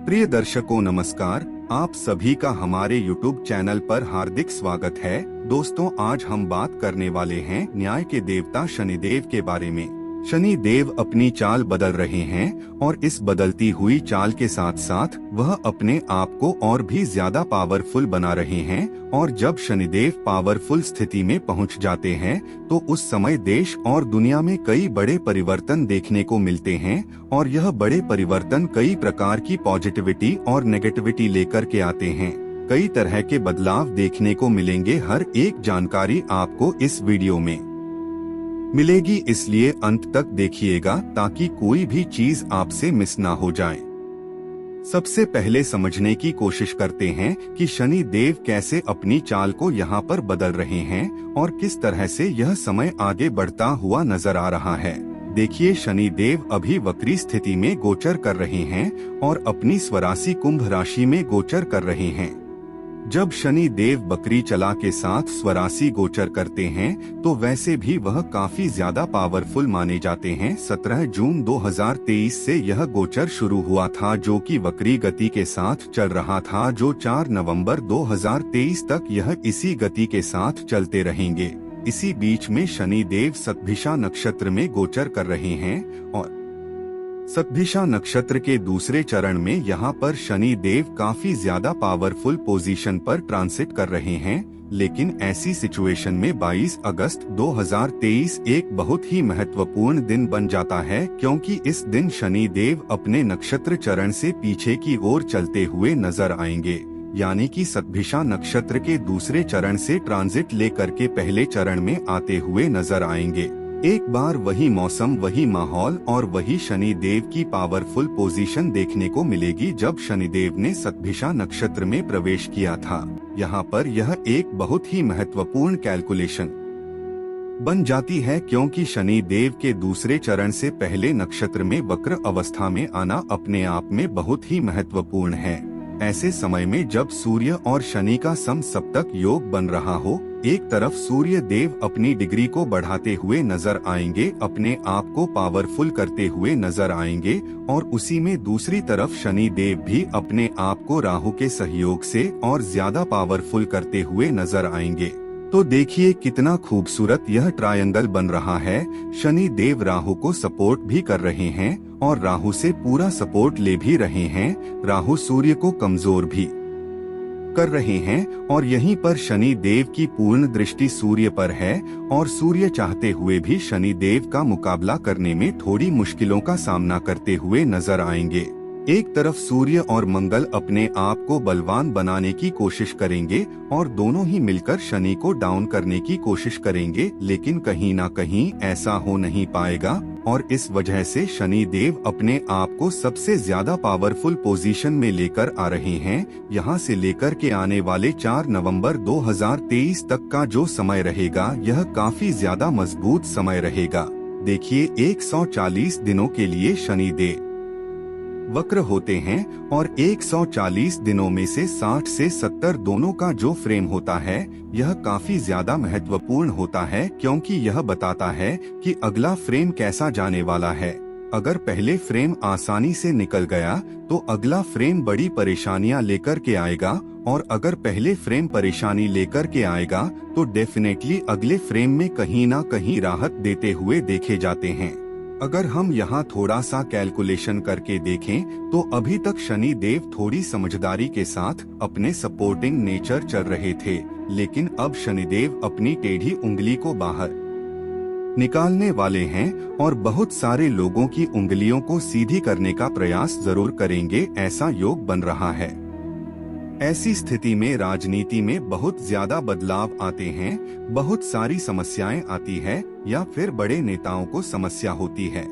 प्रिय दर्शकों नमस्कार, आप सभी का हमारे YouTube चैनल पर हार्दिक स्वागत है। दोस्तों, आज हम बात करने वाले हैं न्याय के देवता शनिदेव के बारे में। शनिदेव अपनी चाल बदल रहे हैं और इस बदलती हुई चाल के साथ साथ वह अपने आप को और भी ज्यादा पावरफुल बना रहे हैं। और जब शनिदेव पावरफुल स्थिति में पहुंच जाते हैं तो उस समय देश और दुनिया में कई बड़े परिवर्तन देखने को मिलते हैं और यह बड़े परिवर्तन कई प्रकार की पॉजिटिविटी और नेगेटिविटी लेकर के आते हैं। कई तरह के बदलाव देखने को मिलेंगे। हर एक जानकारी आपको इस वीडियो में मिलेगी, इसलिए अंत तक देखिएगा ताकि कोई भी चीज आपसे मिस ना हो जाए। सबसे पहले समझने की कोशिश करते हैं कि शनि देव कैसे अपनी चाल को यहाँ पर बदल रहे हैं और किस तरह से यह समय आगे बढ़ता हुआ नजर आ रहा है। देखिए, शनि देव अभी वक्री स्थिति में गोचर कर रहे हैं और अपनी स्वराशि कुंभ राशि में गोचर कर रहे हैं। जब शनि देव बकरी चला के साथ स्वराशि गोचर करते हैं तो वैसे भी वह काफी ज्यादा पावरफुल माने जाते हैं। 17 जून 2023 से यह गोचर शुरू हुआ था, जो कि वक्री गति के साथ चल रहा था, जो 4 नवंबर 2023 तक यह इसी गति के साथ चलते रहेंगे। इसी बीच में शनि देव शतभिषा नक्षत्र में गोचर कर रहे हैं और शतभिषा नक्षत्र के दूसरे चरण में यहाँ पर शनि देव काफी ज्यादा पावरफुल पोजीशन पर ट्रांसिट कर रहे हैं। लेकिन ऐसी सिचुएशन में 22 अगस्त 2023 एक बहुत ही महत्वपूर्ण दिन बन जाता है, क्योंकि इस दिन शनि देव अपने नक्षत्र चरण से पीछे की ओर चलते हुए नजर आएंगे, यानी कि शतभिषा नक्षत्र के दूसरे चरण से ट्रांजिट लेकर के पहले चरण में आते हुए नजर आएंगे। एक बार वही मौसम, वही माहौल और वही शनि देव की पावरफुल पोजीशन देखने को मिलेगी जब शनिदेव ने शतभिषा नक्षत्र में प्रवेश किया था। यहाँ पर यह एक बहुत ही महत्वपूर्ण कैलकुलेशन बन जाती है, क्योंकि शनि देव के दूसरे चरण से पहले नक्षत्र में वक्र अवस्था में आना अपने आप में बहुत ही महत्वपूर्ण है। ऐसे समय में जब सूर्य और शनि का समसप्तक योग बन रहा हो, एक तरफ सूर्य देव अपनी डिग्री को बढ़ाते हुए नजर आएंगे, अपने आप को पावरफुल करते हुए नजर आएंगे, और उसी में दूसरी तरफ शनि देव भी अपने आप को राहु के सहयोग से और ज्यादा पावरफुल करते हुए नजर आएंगे। तो देखिए कितना खूबसूरत यह ट्रायंगल बन रहा है। शनि देव राहु को सपोर्ट भी कर रहे हैं और राहु से पूरा सपोर्ट ले भी रहे हैं। राहु सूर्य को कमजोर भी कर रहे हैं और यहीं पर शनि देव की पूर्ण दृष्टि सूर्य पर है और सूर्य चाहते हुए भी शनि देव का मुकाबला करने में थोड़ी मुश्किलों का सामना करते हुए नजर आएंगे। एक तरफ सूर्य और मंगल अपने आप को बलवान बनाने की कोशिश करेंगे और दोनों ही मिलकर शनि को डाउन करने की कोशिश करेंगे, लेकिन कहीं ना कहीं ऐसा हो नहीं पाएगा और इस वजह से शनि देव अपने आप को सबसे ज्यादा पावरफुल पोजीशन में लेकर आ रहे हैं। यहाँ से लेकर के आने वाले 4 नवंबर 2023 तक का जो समय रहेगा, यह काफी ज्यादा मजबूत समय रहेगा। देखिए, 140 दिनों के लिए शनि देव वक्र होते हैं और 140 दिनों में से 60 से 70 दोनों का जो फ्रेम होता है, यह काफी ज्यादा महत्वपूर्ण होता है, क्योंकि यह बताता है कि अगला फ्रेम कैसा जाने वाला है। अगर पहले फ्रेम आसानी से निकल गया तो अगला फ्रेम बड़ी परेशानियां लेकर के आएगा, और अगर पहले फ्रेम परेशानी लेकर के आएगा तो डेफिनेटली अगले फ्रेम में कहीं ना कहीं राहत देते हुए देखे जाते हैं। अगर हम यहाँ थोड़ा सा कैलकुलेशन करके देखें तो अभी तक शनि देव थोड़ी समझदारी के साथ अपने सपोर्टिंग नेचर चल रहे थे, लेकिन अब शनिदेव अपनी टेढ़ी उंगली को बाहर निकालने वाले हैं और बहुत सारे लोगों की उंगलियों को सीधी करने का प्रयास जरूर करेंगे। ऐसा योग बन रहा है। ऐसी स्थिति में राजनीति में बहुत ज्यादा बदलाव आते हैं, बहुत सारी समस्याएं आती है या फिर बड़े नेताओं को समस्या होती है।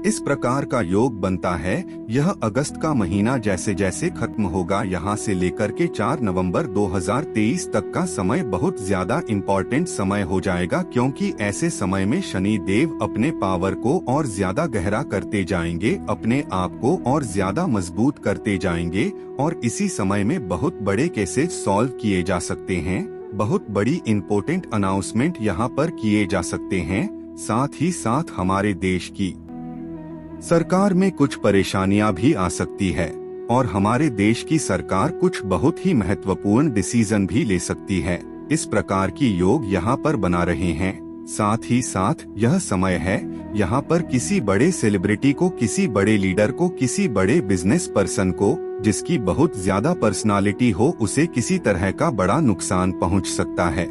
इस प्रकार का योग बनता है। यह अगस्त का महीना जैसे जैसे खत्म होगा, यहाँ से लेकर के 4 नवंबर 2023 तक का समय बहुत ज्यादा इम्पोर्टेंट समय हो जाएगा, क्योंकि ऐसे समय में शनि देव अपने पावर को और ज्यादा गहरा करते जाएंगे, अपने आप को और ज्यादा मजबूत करते जाएंगे और इसी समय में बहुत बड़े केसेस सॉल्व किए जा सकते हैं। बहुत बड़ी इम्पोर्टेंट अनाउंसमेंट यहाँ पर किए जा सकते हैं। साथ ही साथ हमारे देश की सरकार में कुछ परेशानियां भी आ सकती है। और हमारे देश की सरकार कुछ बहुत ही महत्वपूर्ण डिसीजन भी ले सकती है। इस प्रकार की योग यहाँ पर बना रहे हैं। साथ ही साथ यह समय है यहाँ पर किसी बड़े सेलिब्रिटी को, किसी बड़े लीडर को, किसी बड़े बिजनेस पर्सन को जिसकी बहुत ज्यादा पर्सनालिटी हो, उसे किसी तरह का बड़ा नुकसान पहुँच सकता है।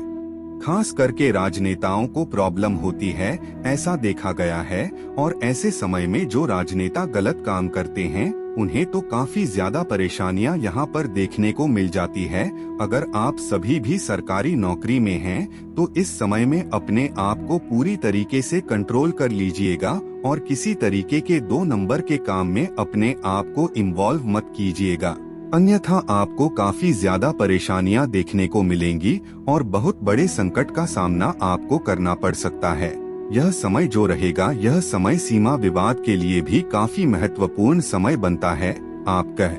खास करके राजनेताओं को प्रॉब्लम होती है, ऐसा देखा गया है। और ऐसे समय में जो राजनेता गलत काम करते हैं उन्हें तो काफी ज्यादा परेशानियां यहाँ पर देखने को मिल जाती है। अगर आप सभी भी सरकारी नौकरी में हैं, तो इस समय में अपने आप को पूरी तरीके से कंट्रोल कर लीजिएगा और किसी तरीके के 2 नंबर के काम में अपने आप को इन्वॉल्व मत कीजिएगा, अन्यथा आपको काफी ज्यादा परेशानियां देखने को मिलेंगी और बहुत बड़े संकट का सामना आपको करना पड़ सकता है। यह समय जो रहेगा, यह समय सीमा विवाद के लिए भी काफी महत्वपूर्ण समय बनता है। आप कह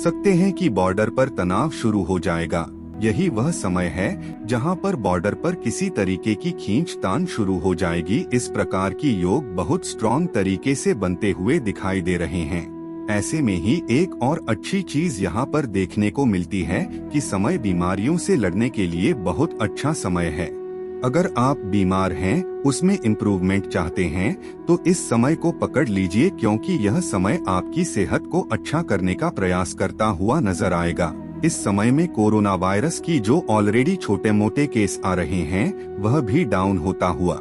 सकते हैं कि बॉर्डर पर तनाव शुरू हो जाएगा। यही वह समय है जहां पर बॉर्डर पर किसी तरीके की खींचतान शुरू हो जाएगी। इस प्रकार की योग बहुत स्ट्रॉन्ग तरीके से बनते हुए दिखाई दे रहे हैं। ऐसे में ही एक और अच्छी चीज यहाँ पर देखने को मिलती है कि समय बीमारियों से लड़ने के लिए बहुत अच्छा समय है। अगर आप बीमार हैं, उसमें इम्प्रूवमेंट चाहते हैं, तो इस समय को पकड़ लीजिए, क्योंकि यह समय आपकी सेहत को अच्छा करने का प्रयास करता हुआ नजर आएगा। इस समय में कोरोना वायरस की जो ऑलरेडी छोटे मोटे केस आ रहे हैं, वह भी डाउन होता हुआ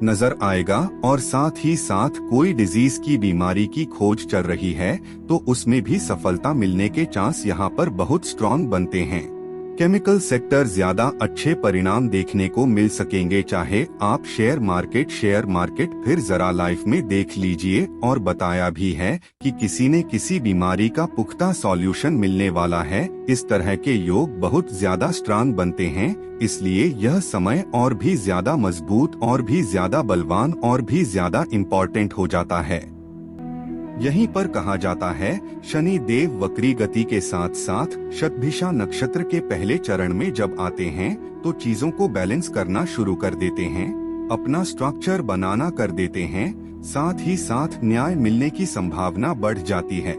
नजर आएगा। और साथ ही साथ कोई डिजीज की बीमारी की खोज चल रही है, तो उसमें भी सफलता मिलने के चांस यहाँ पर बहुत स्ट्रॉन्ग बनते हैं। केमिकल सेक्टर ज्यादा अच्छे परिणाम देखने को मिल सकेंगे। चाहे आप शेयर मार्केट फिर जरा लाइफ में देख लीजिए। और बताया भी है कि किसी न किसी बीमारी का पुख्ता सॉल्यूशन मिलने वाला है। इस तरह के योग बहुत ज्यादा स्ट्रांग बनते हैं, इसलिए यह समय और भी ज्यादा मजबूत और भी ज्यादा बलवान और भी ज्यादा इम्पोर्टेंट हो जाता है। यहीं पर कहा जाता है, शनि देव वक्री गति के साथ साथ शतभिषा नक्षत्र के पहले चरण में जब आते हैं, तो चीजों को बैलेंस करना शुरू कर देते हैं, अपना स्ट्रक्चर बनाना कर देते हैं। साथ ही साथ न्याय मिलने की संभावना बढ़ जाती है।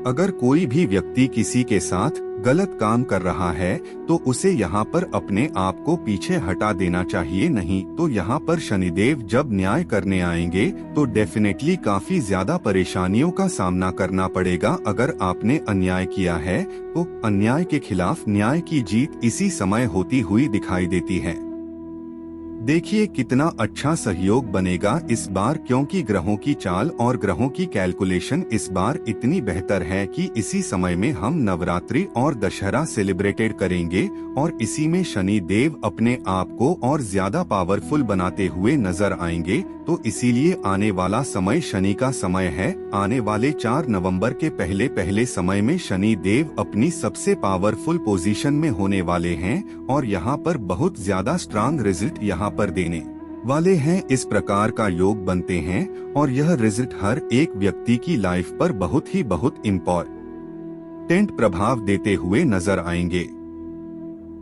अगर कोई भी व्यक्ति किसी के साथ गलत काम कर रहा है, तो उसे यहाँ पर अपने आप को पीछे हटा देना चाहिए। नहीं तो यहाँ पर शनिदेव जब न्याय करने आएंगे, तो डेफिनेटली काफी ज्यादा परेशानियों का सामना करना पड़ेगा। अगर आपने अन्याय किया है, तो अन्याय के खिलाफ न्याय की जीत इसी समय होती हुई दिखाई देती है। देखिए कितना अच्छा सहयोग बनेगा इस बार, क्योंकि ग्रहों की चाल और ग्रहों की कैलकुलेशन इस बार इतनी बेहतर है कि इसी समय में हम नवरात्रि और दशहरा सेलिब्रेटेड करेंगे और इसी में शनि देव अपने आप को और ज्यादा पावरफुल बनाते हुए नजर आएंगे। तो इसीलिए आने वाला समय शनि का समय है। आने वाले 4 नवंबर के पहले समय में शनि देव अपनी सबसे पावरफुल पोजीशन में होने वाले हैं और यहाँ पर बहुत ज्यादा स्ट्रांग रिजल्ट यहाँ पर देने वाले हैं। इस प्रकार का योग बनते हैं और यह रिजल्ट हर एक व्यक्ति की लाइफ पर बहुत इम्पोर्टेंट प्रभाव देते हुए नजर आएंगे।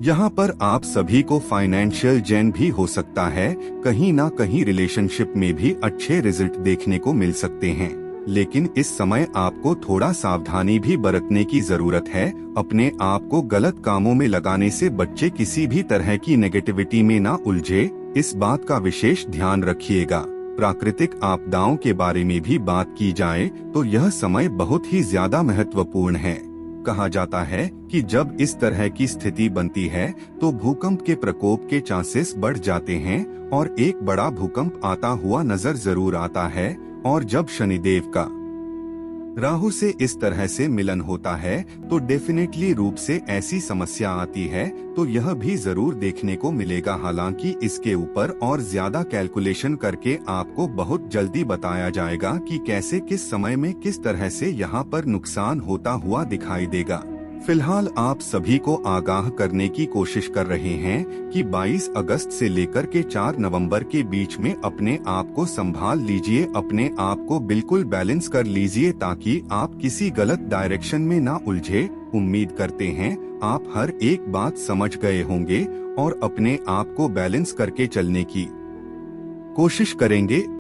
यहाँ पर आप सभी को फाइनेंशियल गेन भी हो सकता है, कहीं ना कहीं रिलेशनशिप में भी अच्छे रिजल्ट देखने को मिल सकते हैं। लेकिन इस समय आपको थोड़ा सावधानी भी बरतने की जरूरत है। अपने आप को गलत कामों में लगाने से बच्चे किसी भी तरह की नेगेटिविटी में ना उलझे, इस बात का विशेष ध्यान रखिएगा। प्राकृतिक आपदाओं के बारे में भी बात की जाए तो यह समय बहुत ही ज्यादा महत्वपूर्ण है। कहा जाता है कि जब इस तरह की स्थिति बनती है, तो भूकंप के प्रकोप के चांसेस बढ़ जाते हैं और एक बड़ा भूकंप आता हुआ नजर जरूर आता है। और जब शनिदेव का राहु से इस तरह से मिलन होता है, तो डेफिनेटली रूप से ऐसी समस्या आती है, तो यह भी जरूर देखने को मिलेगा। हालांकि इसके ऊपर और ज्यादा कैलकुलेशन करके आपको बहुत जल्दी बताया जाएगा कि कैसे किस समय में किस तरह से यहाँ पर नुकसान होता हुआ दिखाई देगा। फिलहाल आप सभी को आगाह करने की कोशिश कर रहे हैं कि 22 अगस्त से लेकर के 4 नवंबर के बीच में अपने आप को संभाल लीजिए, अपने आप को बिल्कुल बैलेंस कर लीजिए ताकि आप किसी गलत डायरेक्शन में ना उलझे। उम्मीद करते हैं आप हर एक बात समझ गए होंगे और अपने आप को बैलेंस करके चलने की कोशिश करेंगे।